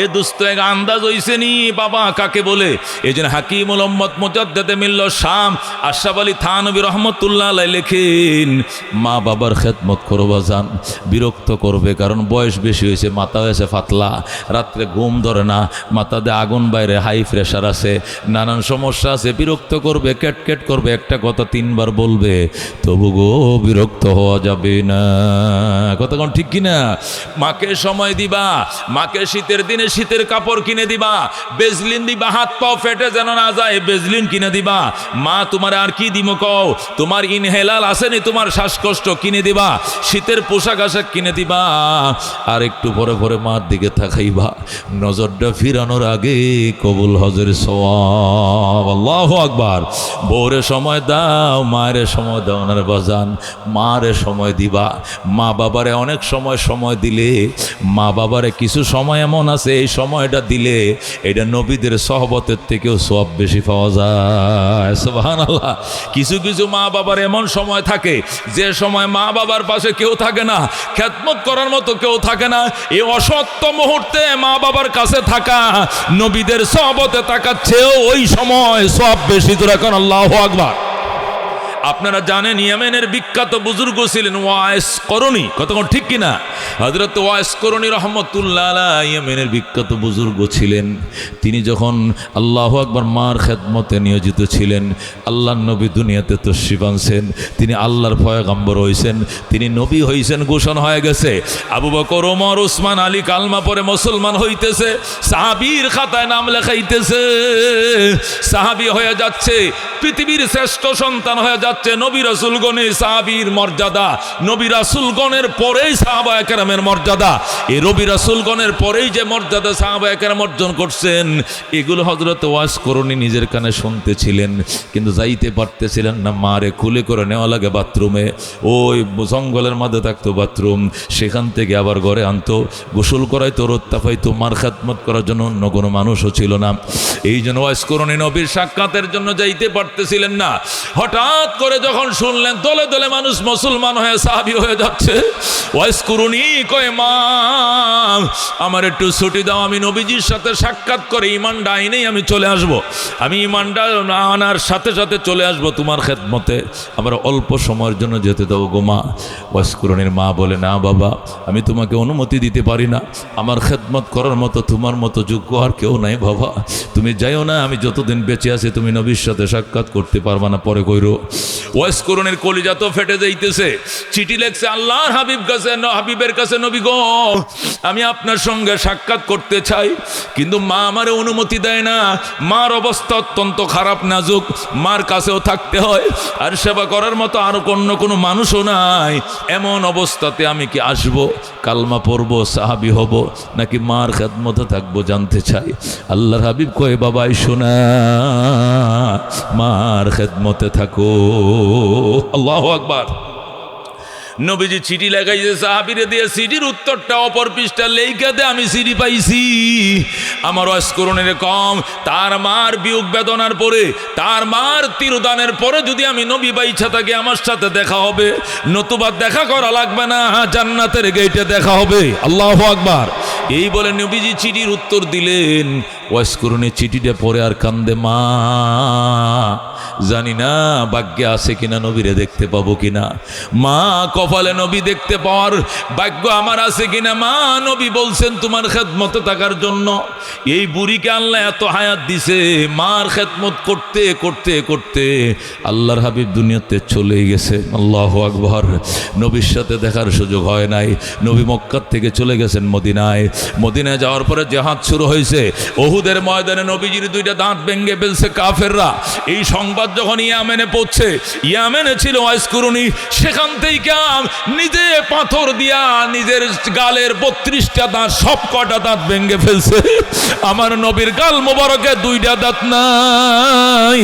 এ দুস্থ এক আন্দাজ হইছে নি বাবা কাকে বলে। এই জন্য হাকিমুল উম্মত মুজাদ্দিদে মিল্লাত শাম আশরাফ আলী থানভী রহমতুল্লাহ আলাইহি লেখেন, মা বাবার খেদমত করবা যান, বিরক্ত করবে, কারণ বয়স বেশি হয়েছে, মাথা হয়েছে পাতলা, রাত্রে ঘুম ধরে না, মাথাতে আগুন বাইরে, হাই প্রেশার আছে, নানান সমস্যা আছে, বিরক্ত করবে, ক্যাটক্যাট করবে, একটা কথা 3 বার বলবে, তবু গো বিরক্ত হওয়া যাবে না। কথা কোন ঠিক কিনা? মাকে সময় দিবা, মাকে শীতের দিন শীতের কাপড় কিনে দিবা, বেজলিন দিবা, হাত পাও ফেটে যেন না যায়, বেজলিন কিনে দিবা। মা তোমার আর কি দিমো কও? তোমার ইনহেলাল আসেনি, তোমার শ্বাসকষ্ট কিনে দিবা, শীতের পোশাক আশাক কিনে দিবা। আর একটু পরে পরে মার দিকে তাকাইবা, নজরটা ফিরানোর আগে কবুল হজের সওয়াব। আল্লাহু আকবার। বউরে সময় দাও, মায়ের সময় দাও না বাজান, মারে সময় দিবা। মা বাবারে অনেক সময় দিলে, মা বাবারে কিছু সময় এমন আছে এই সময়টা দিলে এটা নবীদের সহবতের থেকেও সওয়াব বেশি পাওয়া যায়। সুবহানাল্লাহ। কিছু কিছু মা বাবার এমন সময় থাকে যে সময় মা বাবার পাশে কেউ থাকে না, খেদমত করার মতো কেউ থাকে না। এই অসত্য মুহূর্তে মা বাবার কাছে থাকা নবীদের সহবতে থাকার চেয়েও ওই সময় সওয়াব বেশি। তোরা এখন আল্লাহু আকবার। আপনারা জানেন ইয়েমেনের বিখ্যাত বুজুর্গ ছিলেন ওয়াইস করণী। কতক্ষণ ঠিক কিনা? হযরত ওয়াইস করণী রহমতুল্লাহ আলাইহি ইয়েমেনের বিখ্যাত বুজুর্গ ছিলেন। তিনি যখন আল্লাহু আকবার মার খেদমতে নিয়োজিত ছিলেন, আল্লাহর নবী দুনিয়াতে তাশরীফ আনছেন, তিনি আল্লাহর পয়গম্বর হইছেন, তিনি নবী হইছেন, ঘোষণা হয়ে গেছে। আবু বকর, ওমর, উসমান, আলী কালমা পরে মুসলমান হইতেছে, সাহাবীর খাতায় নাম লেখাইতেছে, সাহাবী হয়ে যাচ্ছে, পৃথিবীর শ্রেষ্ঠ সন্তান হয়ে যাচ্ছে। নবী রাসূলগণে সাহাবীর মর্যাদা, নবী রাসূলগণের পরেই সাহাবায়ে কেরামের মর্যাদা। এই নবী রাসূলগণের পরেই যে মর্যাদা সাহাবায়ে কেরাম অর্জন করছেন, এগুলো হযরত ওয়াইস করণী নিজের কানে শুনতেছিলেন, কিন্তু যাইতে পারতেছিলেন না। মারে খুলে করে নেওয়া লাগে বাথরুমে, ওই জঙ্গলের মধ্যে থাকতো বাথরুম, সেখান থেকে আবার ঘরে আনতো, গোসল করাইতো, রোত্তা পাইতো। মার খেদমত করার জন্য অন্য কোনো মানুষও ছিল না। এই জন্য ওয়াইস করণী নবীর সাক্ষাতের জন্য যাইতে পারতেছিলেন না। হঠাৎ করে যখন শুনলেন দলে দলে মানুষ মুসলমান হয়ে সাহাবী হয়ে যাচ্ছে, ওয়াইস করণী কয়, মা আমার একটু ছুটি দাও, আমি নবীজির সাথে সাক্ষাৎ করে ঈমানটা আইনেই আমি চলে আসব। আমি ঈমানটা আনার সাথে সাথে চলে আসব তোমার খেদমতে, আমার অল্প সময়ের জন্য যেতে দাও গো মা। ওয়াইস করণীর মা বলে, না বাবা, আমি তোমাকে অনুমতি দিতে পারি না, আমার খেদমত করার মতো তোমার মতো যোগ্য আর কেউ নাই বাবা, তুমি যাইও না, আমি যতদিন বেঁচে আছি তুমি নবীর সাথে সাক্ষাৎ করতে পারবা না, পরে কইরো। ওয়াইস করণীর কলিজা তো ফেটে যাইতেছে, চিঠি লেখছে আল্লাহর হাবিবের কাছে, নবী গো আমি আপনার সঙ্গে সাক্ষাৎ করতে চাই, কিন্তু মা আমারে অনুমতি দেয় না, মার অবস্থা অত্যন্ত খারাপ, নাজুক, মার কাছেও থাকতে হয়, আর সেবা করার মতো আর অন্য কোনো মানুষও নাই, এমন অবস্থাতে আমি কি আসবো, কালমা পড়বো, সাহাবী হব, নাকি মার খেদমতে থাকবো, জানতে চাই। আল্লাহর হাবিব কয়, বাবা শোনা, মার খেদমতে থাকো। আল্লাহু আকবার। নবীজি চিঠি লেখাইছে সাহাবীরে দিয়ে, চিঠির উত্তরটা অপর পৃষ্ঠা লেখা দে, আমি চিঠি পাইছি। আমার অস্করণের কম, তার মার বিয়োগ বেদনার পরে, তার মার তিরোদানের পরে যদি আমি নবী বাইছা থাকি আমার সাথে দেখা হবে, নতুবা দেখা করা লাগবে না, জান্নাতের গেটে দেখা হবে। আল্লাহু আকবার। এই বলে নবীজি চিঠির উত্তর দিলেন। ওয়াসকরণের চিঠিটা পরে আর কান্দে, মা জানি না ভাগ্যে আছে কিনা নবীরে দেখতে পাবো কিনা, মা কপালে নবী দেখতে পাওয়ার ভাগ্য আমার আছে কিনা। মা নবী বলছেন তোমার খেদমতে থাকার জন্য। এই বুড়িকে আল্লাহ এত হায়াত দিছে, মার খেদমত করতে করতে করতে আল্লাহর হাবিব দুনিয়াতে চলে গেছে। আল্লাহু আকবার। নবীর সাথে দেখার সুযোগ হয় নাই। নবী মক্কা থেকে চলে গেছেন মদিনায়। মদিনায় যাওয়ার পরে জিহাদ শুরু হয়েছে। উহুদের ময়দানে নবীজির দুইটা দাঁত ভেঙে ফেলছে কাফেররা। এই সংবাদ যখন ইয়ামেনে পৌঁছে, ইয়ামেনে ছিল ওয়াইসকুরুনি, সেখান থেকে নিজে পাথর দিয়া নিজের গালের 32টা দাঁত, সব কটা দাঁত ভেঙে ফেলছে। আমার নবীর গাল মোবারকে 2টা দাঁত নাই,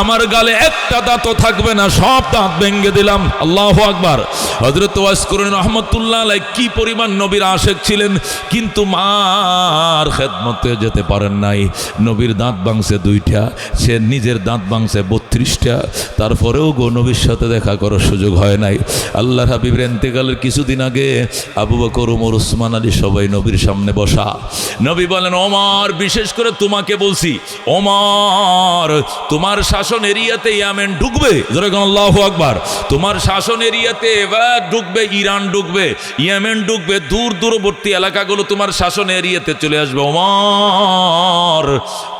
আমার গালে একটা দাঁতও থাকবে না, সব দাঁত ভেঙে দিলাম। আল্লাহু আকবার। হযরত ওয়াইসকুরুনি রাহমাতুল্লাহ আলাইহি কি পরিমাণ নবীর আশিক ছিলেন, কিন্তু মার খেদমতে যেতে পারেন নাই। নবীর দাঁত ভাঙছে 2টা, সে নিজের দাঁত ভাঙছে 32টা, তারপরেও গো নবীর সাথে দেখা করার সুযোগ হয় নাই। আল্লাহর হাবিবের ইন্তেকালের কিছুদিন আগে আবু বকর, ওমর, ওসমান আলী সবাই নবীর সামনে বসা। নবী বলেন, ওমর বিশেষ করে তোমাকে বলছি, ওমর তোমার শাসন এরিয়াতে ইয়ামেন ঢুকবে, যেরকম আল্লাহু আকবার, তোমার শাসন এরিয়াতে এবার ঢুকবে, ইরান ঢুকবে, ইয়েমেন ঢুকবে, দূর দূরবর্তী এলাকাগুলো তোমার শাসন এরিয়াতে চলে আসবে। ওমর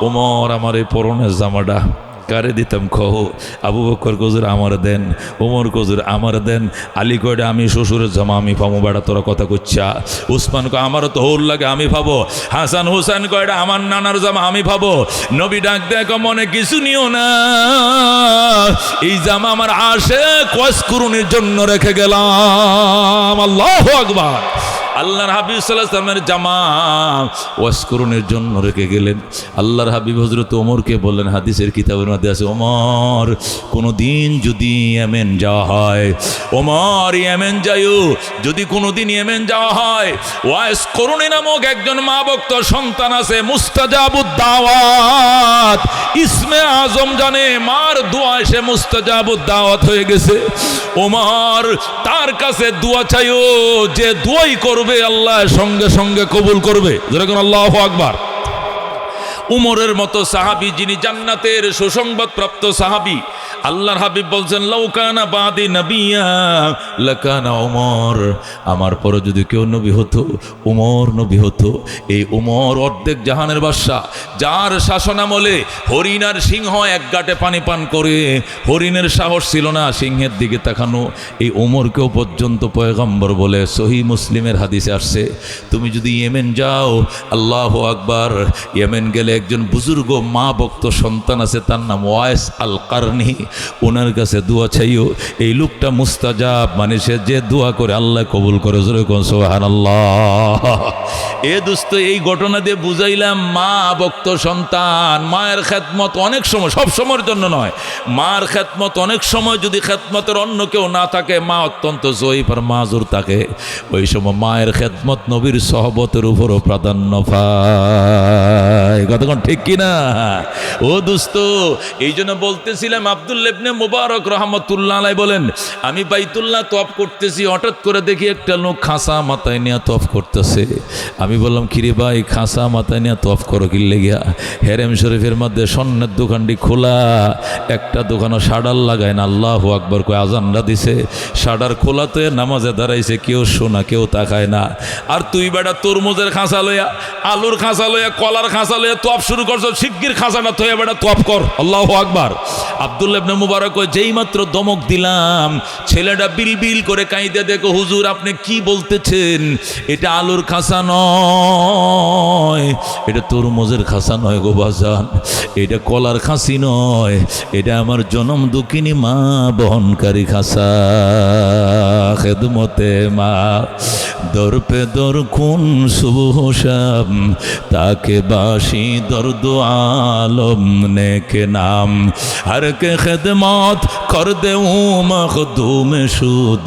ওমর আমার এই পরনের জামাটা কারে দিতাম কহ? আবু বকর কজুর আমার দেন, ওমর কজুর আমার দেন, আলী কয়টা আমি শ্বশুরের জামা আমি পাবো, বেড়া তোরা কথা করছা। উসমান কয় আমারও তো হোল লাগে আমি পাবো। হাসান হুসাইন কয়টা আমার নানার জামা আমি পাবো। নবী ডাক দেখ, মনে কিছু নিও না, এই জামা আমার আশিক ওয়াইসকুরুনির জন্য রেখে গেলাম। আল্লাহু আকবার। আল্লাহর হাবিব সাল্লাল্লাহু আলাইহি ওয়াসাল্লামের জামা ওয়াইসকুরুনির জন্য রেখে গেলেন। আল্লাহর হাবিব হযরত ওমরকে বললেন, হাদিসের কিতাবের মধ্যে আছে, ওমর কোনো দিন যদি ইয়েমেন যাওয়া হয়, ওমর ইয়েমেন যাইও, যদি কোনো দিন ইয়েমেন যাওয়া হয়, ওয়াইসকুরুনি নামক একজন মা ভক্ত সন্তান আছে, মুস্তাজাবুদ দাওয়াত, ইসমে আজম জানে, মার দোয়ায় সে মুস্তাজাবুদ দাওয়াত হয়ে গেছে। ওমর তার কাছে দোয়া চাইও, যে দোয়াই করবে আল্লাহ সঙ্গে সঙ্গে কবুল করবে। যেরকম আল্লাহু আকবার। উমরের মতো সাহাবী, যিনি জান্নাতের সুসংবাদ প্রাপ্ত সাহাবী, আল্লাহর হাবিব বলছেন, লাউকানা বাদি নবিয়া লাকানা ওমর, আমার পরে যদি কেউ নবী হতো উমর নবী হতো। এই উমর অর্ধেক জাহানের বাদশা, যার শাসনামলে হরিণ আর সিংহ এক গাঁটে পানি পান করে, হরিণের সাহস ছিল না সিংহের দিকে তাকানো। এই উমরকেও পর্যন্ত পয়গম্বর বলে, সহিহ মুসলিমের হাদিসে আসছে, তুমি যদি ইয়েমেন যাও, আল্লাহু আকবার, ইয়েমেন গেলে একজন বুজুর্গ মা ভক্ত সন্তান আছে, তার নাম ওয়াইস আল কারনি, ওনার কাছে দোয়া চাইও। এই লোকটা মুস্তাজাব, মানে সে যে দোয়া করে আল্লাহ কবুল করে। সুবহানাল্লাহ। এ দোস্ত, এই ঘটনা দিয়ে বুঝাইলাম, মা ভক্ত সন্তান, মায়ের খেদমত অনেক সময়, সব সময়ের জন্য নয়, মার খেদমত অনেক সময় যদি খেদমতের অন্য কেউ না থাকে, মা অত্যন্ত জয়ীফ আর মাজুর থাকে, ওই সময় মায়ের খেদমত নবীর সহবতের উপরও প্রাধান্য পায়। কতক্ষণ ঠিক কিনা? ও দোস্ত, এই জন্য বলতেছিলাম, আব্দুল্লাহ ইবনে মুবারক রাহমাতুল্লাহ আলাইহি বলেন, আমি বাইতুল্লাহ তওয়াফ করতেছি, হঠাৎ করে দেখি একটা লোক খাঁচা মাথায় নিয়ে তওয়াফ করতেছে। আমি বললাম, কিরে ভাই, খাঁচা মাথায় নিয়ে তওয়াফ করো কি লেগিয়া? হেরেম শরীফের মধ্যে স্বর্ণের দোকানটি খোলা, একটা দোকানও শাটার লাগায় না। আল্লাহু আকবার কয় আজানরা দিছে, শাটার খোলাতে নামাজে দাঁড়াইছে, কেউ শোনা, কেউ তাকায় না। আর তুই বেটা তরমুজের খাঁচা লইয়া, আলুর খাঁচা লইয়া, কলার খাঁচা লইয়া তওয়াফ শুরু করছো, শিগগির খাঁচাটা থইয়া বেটা তওয়াফ কর। আল্লাহু আকবার। আব্দুল্লাহ ইবনে মুবারক যেই মাত্র দমক দিলাম, ছেলেটা বিলবিল করে কাঁদে, দেখো হুজুর আপনি কি বলতেছেন, এটা আলুর খাঁচা নয়, এটা তরমুজের খাঁচা নয় গো বাজান, এটা কলার খাঁচি নয়, এটা আমার জনম দুঃখিনী মা বহনকারী খাঁচা। খেদমতে মা দর পে দর খুন শুভ শাম, তাকে বাসি दर्द आलम नेक नाम हर के खिदमत कर दूं मखदूम शुद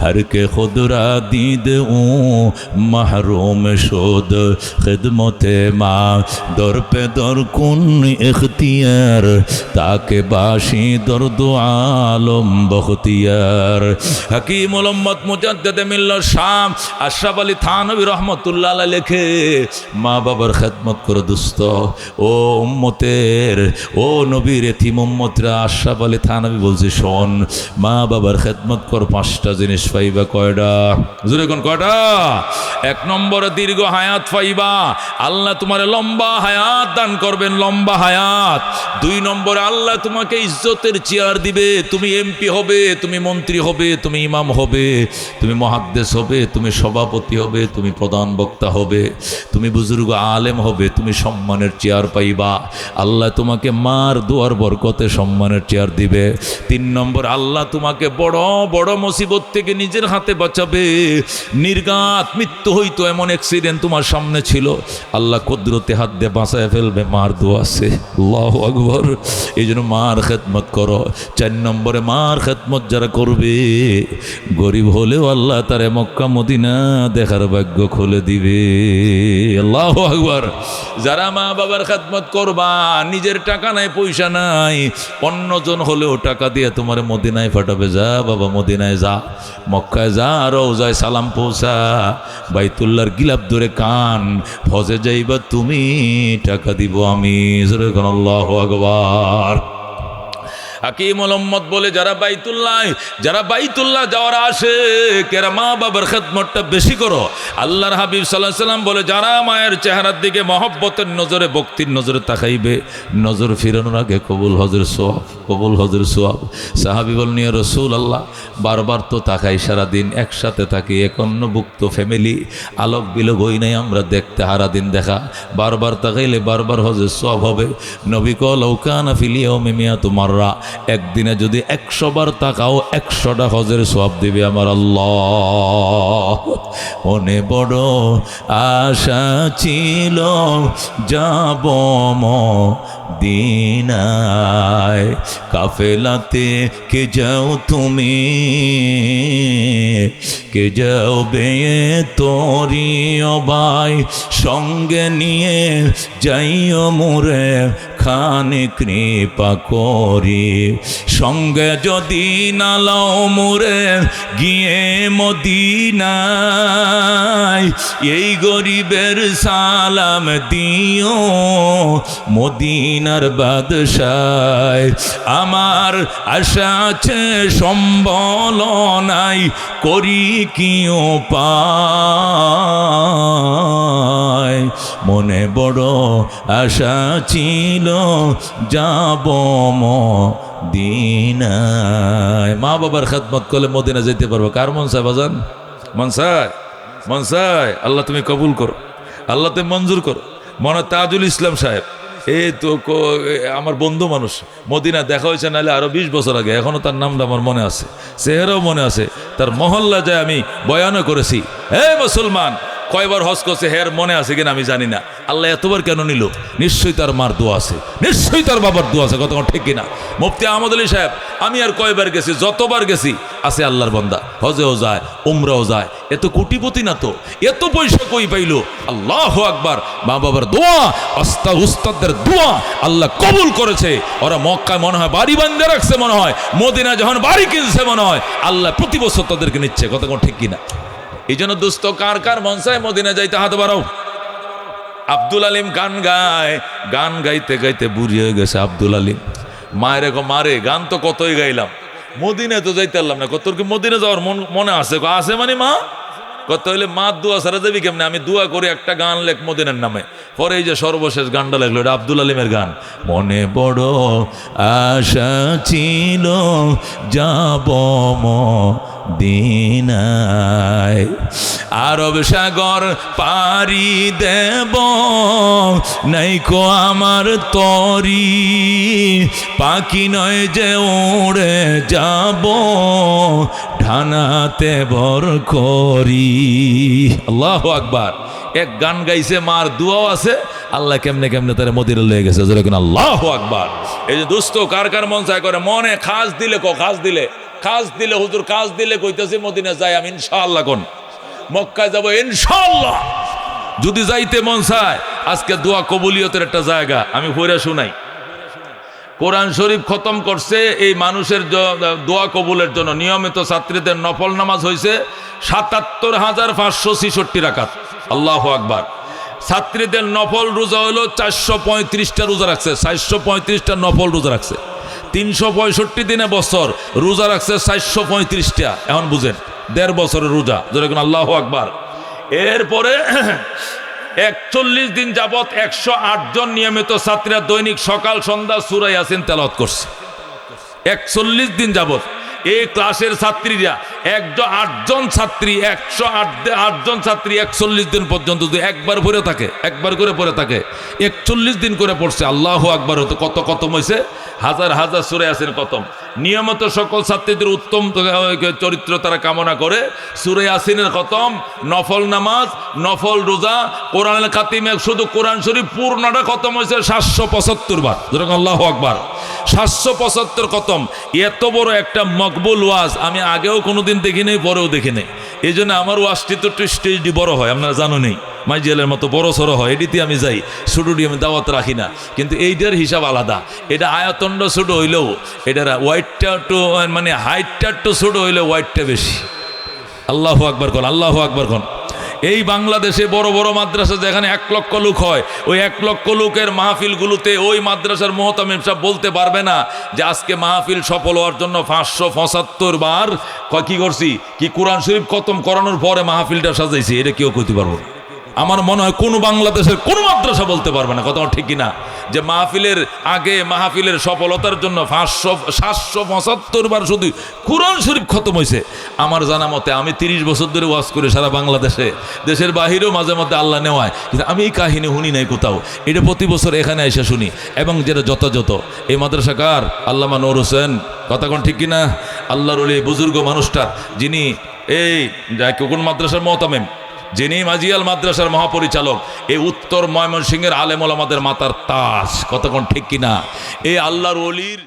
हर के खुदरा दी दूं महरूम शुद खिदमते माँ दर पे दर कुन इख्तियार ताके बाशी दर्द आलम बख्तियार। हकीम उम्मत मुजद्दिद मिल्लत शाम अशरफ अली थानवी रहमतुल्लाह अलैह लिखे মা বাবার খেদমত করে দোস্ত ও উম্মতের ও নবীর এতিম উম্মতরা। আশরাফ আলী থানভী বলছে শোন মা বাবার খেদমত কর, 5টা জিনিস পাইবা। কয়টা? জোরে কোন কয়টা? 1 নম্বরে দীর্ঘ হায়াত পাইবা, আল্লাহ তোমার লম্বা হায়াত দান করবেন, লম্বা হায়াত। 2 নম্বরে আল্লাহ তোমাকে ইজ্জতের চেয়ার দিবে, তুমি এমপি হবে, তুমি মন্ত্রী হবে, তুমি ইমাম হবে, তুমি মুহাদ্দিস হবে, তুমি সভাপতি হবে, তুমি প্রধান বক্তা হবে, তুমি বুজুর্গ আলেম হবে, তুমি সম্মানের চেয়ার পাইবা। আল্লাহ তোমাকে মার দুয়ার বরকতে সম্মানের চেয়ার দিবে। 3 নম্বর আল্লাহ তোমাকে বড় বড় মুসিবত থেকে নিজের হাতে বাঁচাবে। নির্ঘাত মৃত্যু হইতো, এমন অ্যাক্সিডেন্ট তোমার সামনে ছিল, আল্লাহ কুদরতে হাত দিয়ে বাঁচায় ফেলবে। মার দোয়া আছে, আল্লাহু আকবার। এই জন্য মার খেদমত করো। 4 নম্বরে মার খেদমত যারা করবে গরিব হলেও আল্লাহ তারে মক্কা মদিনা দেখার ভাগ্য খুলে দিবে। আল্লাহু আকবার। যারা মা বাবার খেদমত করবা, নিজের টাকা নাই পয়সা নাই, অন্যজন হলেও টাকা দিয়ে তোমার মদিনায় পাঠাবে। যা বাবা মদিনায় যা, মক্কায় যা, রওজায় সালাম পৌঁছা, বাইতুল্লাহর গিলাপ ধরে কান, হজে যাইবা তুমি, টাকা দিব আমি। আল্লাহু আকবার। হাকিমুল উম্মত বলে যারা বাইতুল্লাহ যাওয়ার আসে কেরা মা বাবার খেদমতটা বেশি করো। আল্লাহর হাবিব সাল্লাল্লাহু আলাইহি সাল্লাম বলে যারা মায়ের চেহারার দিকে মহব্বতের নজরে ভক্তির নজরে তাকাইবে, নজর ফিরানোর আগে কবুল হজের সোয়াব, কবুল হজের সোয়াব। সাহাবী বলেন ইয়া রাসূলুল্লাহ বারবার তো তাকাই, সারাদিন একসাথে থাকি, একান্নভুক্ত ফ্যামিলি, আলোক বিলোক হই নাই আমরা, দেখতে সারাদিন দেখা, বারবার তাকাইলে বারবার হজের সোয়াব হবে। নবী কল লাউ কানা ফিল ইয়াউমি মিয়াতু মাররা, একদিনে যদি 100 বার তাকাও 100টা হজের সওয়াব দিবে আমার আল্লাহ। মনে বড় আশা ছিল যাব মদিনায়, কাফেলাতে কে যাও তুমি, কে যাও বে তোরি ও ভাই, সঙ্গে নিয়ে যাইও মোরে খানে কৃপা করি, সঙ্গে যদি নালাও মোরে গিয়ে মদিনায়, এই গরিবের সালাম দিও মদিনার বাদশায়। আমার আশা আছে সম্বল নাই, করি কি উপায়, মনে বড় আশা ছিল যাব মদিনায়। মা বাবার খেদমত করলে মদিনা যেতে পারবো। কার মন চায় বাজান? মন চায়, মন চায়। আল্লাহ তুমি কবুল করো, আল্লাহ তুমি মঞ্জুর করো। মনে তাজুল ইসলাম সাহেব, এই তো আমার বন্ধু মানুষ, মদিনা দেখা হয়েছে নাহলে আরো 20 বছর আগে, এখনো তার নামটা আমার মনে আছে, চেহারাও মনে আছে। তার মহল্লা যায় আমি বয়ানও করেছি। হে মুসলমান, কয়বার হজ করছে হের মনে আছে কিনা আমি জানি না। আল্লাহ এতবার কেন নিল? নিশ্চয়ই তার মার দোয়া আছে, নিশ্চয়ই তার বাবার দোয়া আছে। কতক্ষণ ঠিক কিনা? মুফতি আহমদ আলী সাহেব, আমি আর কয়বার গেছি, যতবার গেছি আছে আল্লাহর বান্দা, হজেও যায়, উমরাও যায়। এত কোটিপতি না তো, এত পয়সা কই পাইল? আল্লাহু আকবার। মা বাবার দোয়া, উস্তাদদের দোয়া আল্লাহ কবুল করেছে। ওরা মক্কায় মনে হয় বাড়ি বান্ধে রাখছে, মনে হয় মদিনা যখন বাড়ি কিনছে, মনে হয় আল্লাহ প্রতি বছর তাদেরকে নিচ্ছে। কতক্ষণ ঠিক কিনা? এই জন্য দোস্ত, কার কার মন চায় মদিনা যাইতে হাত বাড়াও। আব্দুল আলিম গান গায়, গান গাইতে গাইতে বুড়ি হয়ে গেছে আব্দুল আলিম। মায়ের মারে গান তো কতই গাইলাম, মদিনায় তো যাইতে পারলাম না। তোর কি মদিনা যাওয়ার মনে আছে? আছে মানে মা কত হইলে মা দোয়া সারা যাবি কেমনে? আমি দোয়া করে একটা গান লেখ মদিনার নামে। পরে এই যে সর্বশেষ গানটা লেখলো, এটা আব্দুল আলিমের গান। মনে বড় আশা ছিল যাব দিনায়। আরব সাগর পাড়ি দেব নাইকো আমার তরি, পাখি নয় যে উড়ে যাব ঢানাতে ভর করি। আল্লাহু আকবার। এক গান গাইছে, মার দুয়াও আছে, আল্লাহ কেমনে কেমনে তারা মদিনা লয়ে গেছে। যেরকম আল্লাহু আকবার। এই যে দোস্ত কার কার মন চায় করে মনে খাস দিলে খাস দিলে হুজুর খাস দিলে কইতেছে মদিনা যাই আমি ইনশাআল্লাহ। কোন মক্কায় যাব ইনশাআল্লাহ। যদি যাইতে মন চায় আজকে দোয়া কবুলিয়তের একটা জায়গা আমি পড়ে শুনাই। কোরআন শরীফ খতম করছে এই মানুষের দোয়া কবুলের জন্য। নিয়মিত ছাত্রীদের নফল নামাজ হয়েছে ৭৭,৫৬৬ রাকাত। আল্লাহু আকবার। ছাত্রীদের নফল রোজা হলো 435টা রোজা রাখছে, 435টা নফল রোজা রাখছে। 365 দিনে বছর রোজা রাখছে 435টা। এখন বুঝেন 1.5 বছরের রোজা। যেরকম আল্লাহু আকবার। এরপরে 41 দিন যাবত 108 জন নিয়মিত ছাত্রীরা দৈনিক সকাল সন্ধ্যা সূরা ইয়াসিন তেলাওয়াত করছে। 41 দিন যাবত এই ক্লাসের ছাত্রীরা 8 জন ছাত্রী 108 জন ছাত্রী 41 দিন পর্যন্ত যদি একবার পড়ে থাকে, একবার করে পড়ে থাকে, 41 দিন করে পড়ছে। আল্লাহু আকবার। হতো কত খতম হয়েছে, হাজার হাজার সূরা ইয়াসিন খতম। নিয়মিত সকল ছাত্রীদের উত্তম চরিত্র তারা কামনা করে সূরা ইয়াসিনের খতম, নফল নামাজ, নফল রোজা, কোরআনুল খাতিমে শুধু কোরআন শরীফ পূর্ণটা খতম হয়েছে 775 বার। যেরকম আল্লাহু আকবার। 775 খতম। এত বড় একটা মকবুল ওয়াজ আমি আগেও কোনোদিন দেখি নাই, পরেও দেখি নাই। এই জন্য আমার ওয়াজটি তো একটু স্টেজটি বড় হয়, আপনারা জানো নেই, মাইজেলের মতো বড় সড়ো হয়। এটিতে আমি যাই, স্টুডিও আমি দাওয়াত রাখি না, কিন্তু এইটার হিসাব আলাদা। এটা আয়তনটা ছোটো হইলেও এটার ওয়াইটটা একটু মানে হাইটটা একটু ছোটো হইলেও ওয়াইটটা বেশি। আল্লাহু আকবার কোন, আল্লাহু আকবার কোন। এই বাংলাদেশে বড় বড় মাদ্রাসা যেখানে 1 লক্ষ লোক হয়, ওই 1 লক্ষ লোকের মাহফিলগুলোতে ওই মাদ্রাসার মুহতামিম সাহেব বলতে পারবে না যে আজকে মাহফিল সফল হওয়ার জন্য 575 বার কি করছি, কি কোরআন শরীফ খতম করানোর পরে মাহফিলটা সাজাইছি। এটা কেউ কইতে পারবো না। আমার মনে হয় কোনো বাংলাদেশের কোনো মাদ্রাসা বলতে পারবে না, কথা ঠিক কিনা, যে মাহফিলের আগে মাহফিলের সফলতার জন্য 775 বার শুধু কোরআন শরীফ খতম হয়েছে। আমার জানা মতে আমি 30 বছর ধরে ওয়াজ করে সারা বাংলাদেশে, দেশের বাহিরেও মাঝে মধ্যে আল্লাহ নেওয়ায়, কিন্তু আমি এই কাহিনী শুনি নাই কোথাও। এটা প্রতি বছর এখানে এসে শুনি। এবং যেটা যথাযথ এই মাদ্রাসা কার, আল্লামা নূর হোসেন, কথা কোন ঠিক কিনা, আল্লাহর ওলি বুজুর্গ মানুষটা, যিনি এই কোন মাদ্রাসার মুহতামিম, যিনি মাজিয়াল মাদ্রাসার মহাপরিচালক, এই উত্তর ময়মনসিংহের আলেম ওলামাদের মাতার তাজ, কতক্ষণ ঠিক কিনা। এই আল্লাহর ওলির